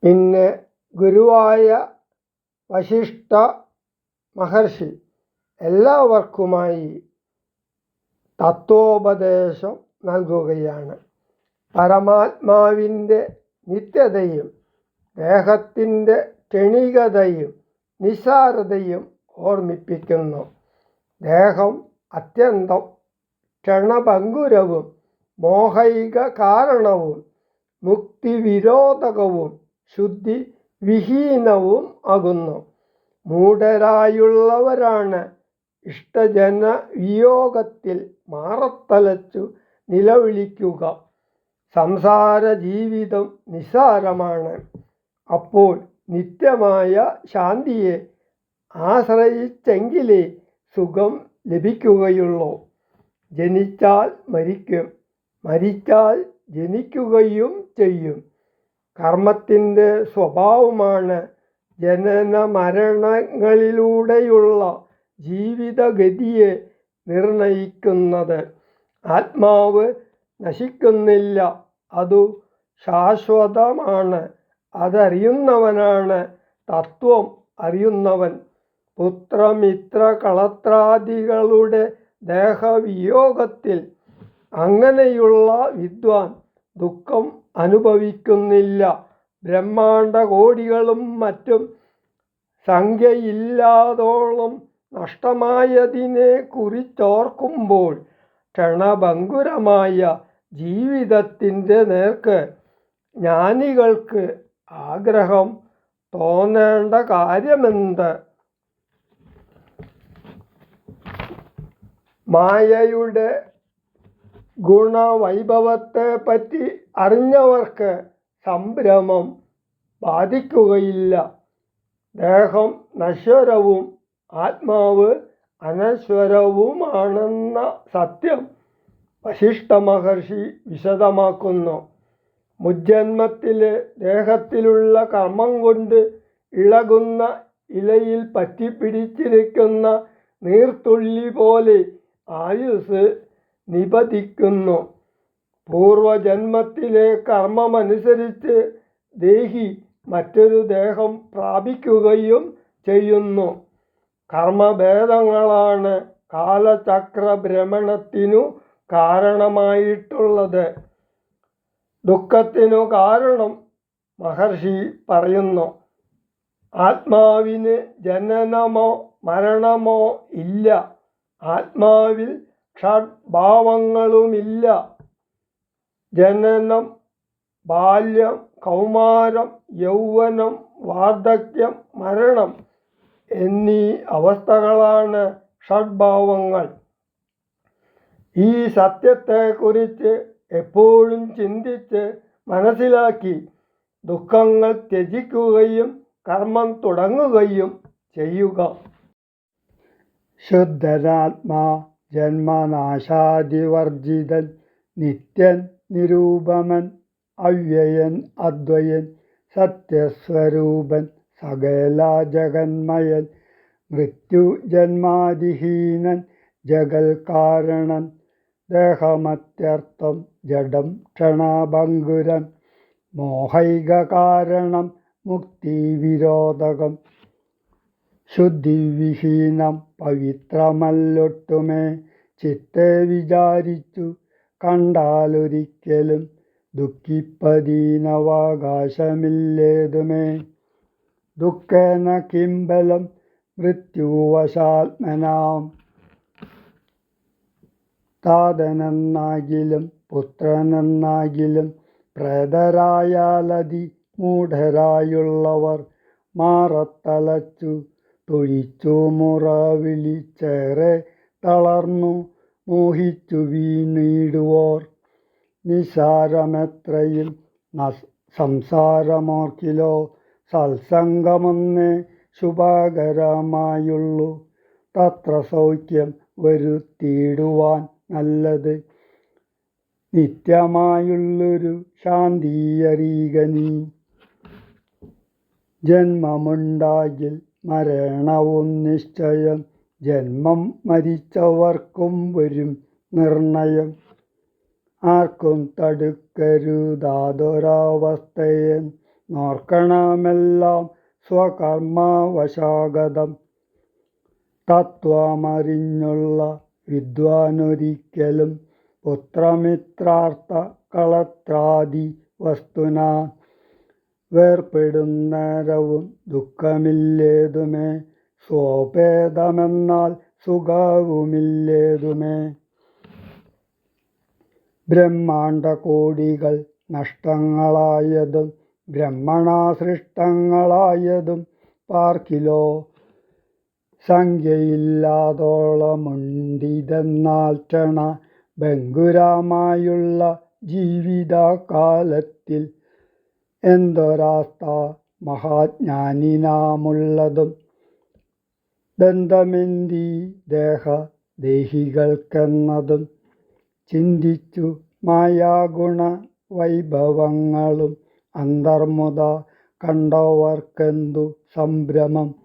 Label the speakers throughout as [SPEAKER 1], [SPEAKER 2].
[SPEAKER 1] പിന്നെ ഗുരുവായ വശിഷ്ഠ മഹർഷി എല്ലാവർക്കുമായി തത്വോപദേശം നൽകുകയാണ്. പരമാത്മാവിൻ്റെ നിത്യതയും ദേഹത്തിൻ്റെ ക്ഷണികതയും നിസ്സാരതയും ഓർമ്മിപ്പിക്കുന്നു. ദേഹം അത്യന്തം ക്ഷണഭംഗുരവും മോഹൈക കാരണവും മുക്തിവിരോധകവും ശുദ്ധി വിഹീനവും ആകുന്നു. മൂഢരായുള്ളവരാണ് ഇഷ്ടജന വിയോഗത്തിൽ മാറത്തലച്ചു നിലവിളിക്കുക. സംസാര ജീവിതം നിസ്സാരമാണ്. അപ്പോൾ നിത്യമായ ശാന്തിയെ ആശ്രയിച്ചെങ്കിലേ സുഖം ലഭിക്കുകയുള്ളൂ. ജനിച്ചാൽ മരിക്കും, മരിച്ചാൽ ജനിക്കുകയും ചെയ്യും. കർമ്മത്തിൻ്റെ സ്വഭാവമാണ് ജനന മരണങ്ങളിലൂടെയുള്ള ജീവിതഗതിയെ നിർണയിക്കുന്നത്. ആത്മാവ് നശിക്കുന്നില്ല, അതു ശാശ്വതമാണ്. അതറിയുന്നവനാണ് തത്വം അറിയുന്നവൻ. പുത്രമിത്ര കളത്രാദികളുടെ ദേഹവിയോഗത്തിൽ അങ്ങനെയുള്ള വിദ്വാൻ ദുഃഖം അനുഭവിക്കുന്നില്ല. ബ്രഹ്മാണ്ഡകോടികളും മറ്റും സംഖ്യയില്ലാതോളം നഷ്ടമായതിനെ കുറിച്ചോർക്കുമ്പോൾ ക്ഷണഭംഗുരമായ ജീവിതത്തിൻ്റെ നേർക്ക് ജ്ഞാനികൾക്ക് ആഗ്രഹം തോന്നേണ്ട കാര്യമെന്ത്? മായയുടെ ഗുണവൈഭവത്തെപ്പറ്റി അറിഞ്ഞവർക്ക് സംഭ്രമം ബാധിക്കുകയില്ല. ദേഹം നശ്വരവും ആത്മാവ് അനശ്വരവുമാണെന്ന സത്യം വശിഷ്ഠ മഹർഷി വിശദമാക്കുന്നു. മുജ്ജന്മത്തിലെ ദേഹത്തിലുള്ള കർമ്മം കൊണ്ട് ഇളകുന്ന ഇലയിൽ പറ്റിപ്പിടിച്ചിരിക്കുന്ന നീർത്തുള്ളി പോലെ ആയുസ് നിപതിക്കുന്നു. പൂർവജന്മത്തിലെ കർമ്മമനുസരിച്ച് ദേഹി മറ്റൊരു ദേഹം പ്രാപിക്കുകയും ചെയ്യുന്നു. കർമ്മഭേദങ്ങളാണ് കാലചക്രഭ്രമണത്തിനു കാരണമായിട്ടുള്ളത്. ദുഃഖത്തിനു കാരണം മഹർഷി പറയുന്നു. ആത്മാവിന് ജനനമോ മരണമോ ഇല്ല. ആത്മാവിൽ ഷഡ്ഭാവങ്ങളുമില്ല. ജനനം, ബാല്യം, കൗമാരം, യൗവനം, വാർദ്ധക്യം, മരണം എന്നീ അവസ്ഥകളാണ് ഷഡ്ഭാവങ്ങൾ. ഈ സത്യത്തെക്കുറിച്ച് എപ്പോഴും ചിന്തിച്ച് മനസ്സിലാക്കി ദുഃഖങ്ങൾ ത്യജിക്കുകയും കർമ്മം തുടങ്ങുകയും ചെയ്യുക. ശുദ്ധരാത്മാ ജന്മനാശാദിവർജിതൻ നിത്യൻ നിരൂപമൻ അവ്യയൻ അദ്വയൻ സത്യസ്വരൂപൻ സകല ജഗന്മയൻ മൃത്യുജന്മാദിഹീനൻ ജഗൽ കാരണൻ ദേഹമത്യർത്ഥം ജഡം ക്ഷണഭംഗുരം മോഹൈക കാരണം മുക്തിവിരോധകം ശുദ്ധിവിഹീനം പവിത്രമല്ലൊട്ടുമേ ചിത്തെ വിചാരിച്ചു കണ്ടാലൊരിക്കലും ദുഃഖിപ്പതീനവകാശമില്ലേതുമേ. ദുഃഖേന കിംബലം മൃത്യുവശാത്മനാം താതനെന്നാകിലും പുത്രനെന്നാകിലും പ്രേതരായാലതി മൂഢരായുള്ളവർ മാറത്തലച്ചു തൊഴിച്ചു മുറവിളിച്ചേറെ തളർന്നു മോഹിച്ചു വീണിടുവോർ. നിസാരമെത്രയും സംസാരമോർക്കിലോ സത്സംഗമൊന്നേ ശുഭകരമായുള്ളൂ. തത്ര സൗഖ്യം വരുത്തിയിടുവാൻ നല്ലത് നിത്യമായുള്ളൊരു ശാന്തിയറിയുക നീ. ജന്മമുണ്ടാകിൽ മരണവും നിശ്ചയം ജന്മം മരിച്ചവർക്കും വരും നിർണയം. ആർക്കും തടുക്കരുതാതൊരവസ്ഥയെ നോർക്കണമെല്ലാം സ്വകർമ്മവശാഗതം. തത്വമറിഞ്ഞുള്ള വിദ്വാനൊരിക്കലും പുത്രമിത്രാർത്ഥ കളത്രാദി വസ്തുന വേർപ്പെടുന്നേരവും ദുഃഖമില്ലേതുമേ, സ്വോപേതമെന്നാൽ സുഖവുമില്ലേതുമേ. ബ്രഹ്മാണ്ഡകോടികൾ നഷ്ടങ്ങളായതും ബ്രഹ്മണാ സൃഷ്ടങ്ങളായതും പാർക്കിലോ, സംഖ്യയില്ലാതോളമുണ്ടിതെന്നാൽ ക്ഷണ ഭംഗുരമായുള്ള ജീവിതകാലത്തിൽ എന്തൊരാസ്ഥ മഹാജ്ഞാനിനാമുള്ളതും. ബന്ധമെന്തീ ദേഹികൾക്കെന്നതും ചിന്തിച്ചു മായാഗുണ വൈഭവങ്ങളും അന്തർമുത കണ്ടവർക്കെന്തു സംഭ്രമം.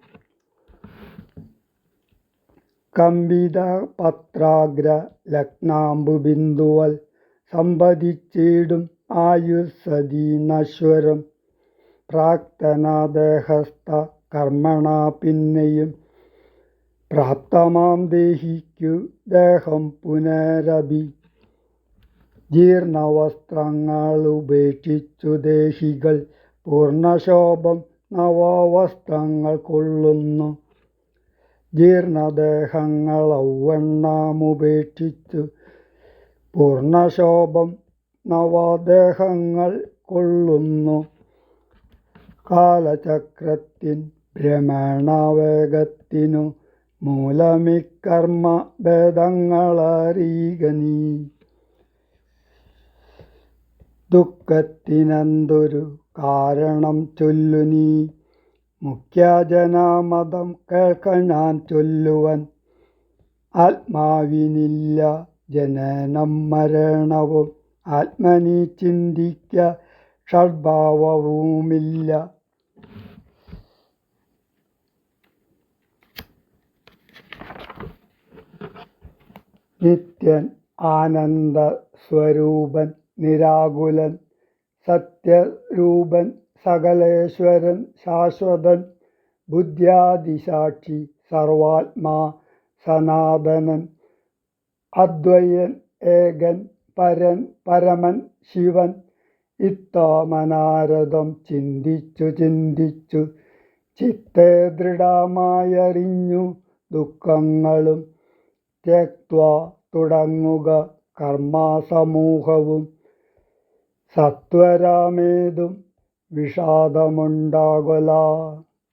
[SPEAKER 1] കമ്പിത പത്രാഗ്ര ലഗ്നാംബുബിന്ദുവൽ സമ്പതിച്ചിടും ആയുസ്സതി നശ്വരം. പ്രാക്തനദേഹസ്ഥ കർമ്മണ പിന്നെയും പ്രാപ്തമാം ദേഹിക്കു ദേഹം പുനരഭി. ജീർണവസ്ത്രങ്ങളുപേക്ഷിച്ചു ദേഹികൾ പൂർണ്ണശോഭം നവവസ്ത്രങ്ങൾ കൊള്ളുന്നു. ജീർണദേഹങ്ങളൗവണ്ണമുപേക്ഷിച്ചു പൂർണ്ണശോഭം നവദേഹങ്ങൾ കൊള്ളുന്നു. കാലചക്രത്തിൻ ഭ്രമണവേഗത്തിനു മൂലമിക്കർമ്മ ഭേദങ്ങളറിയുക നീ. ദുഃഖത്തിനെന്തൊരു കാരണം ചൊല്ലു നീ, മുഖ്യജനമതം കേൾക്ക ഞാൻ ചൊല്ലുവൻ. ആത്മാവിനില്ല ജനനം മരണവും, ആത്മനി ചിന്തിക്ക ഷഡ്ഭാവവുമില്ല. നിത്യൻ ആനന്ദസ്വരൂപൻ നിരാകുലൻ സത്യരൂപൻ സകലേശ്വരൻ ശാശ്വതൻ ബുദ്ധ്യാദിസാക്ഷി സർവാത്മാ സനാതനൻ അദ്വയൻ ഏകൻ പരൻ പരമൻ ശിവൻ. ഇത്തമനാരദം ചിന്തിച്ചു ചിന്തിച്ചു ചിത്തേ ദൃഢമായറിഞ്ഞു ദുഃഖങ്ങളും ത്യക്ത്വാ തുടങ്ങുക കർമ്മസമൂഹവും. സത്വരമേതും വിഷാദമുണ്ടാകൊല.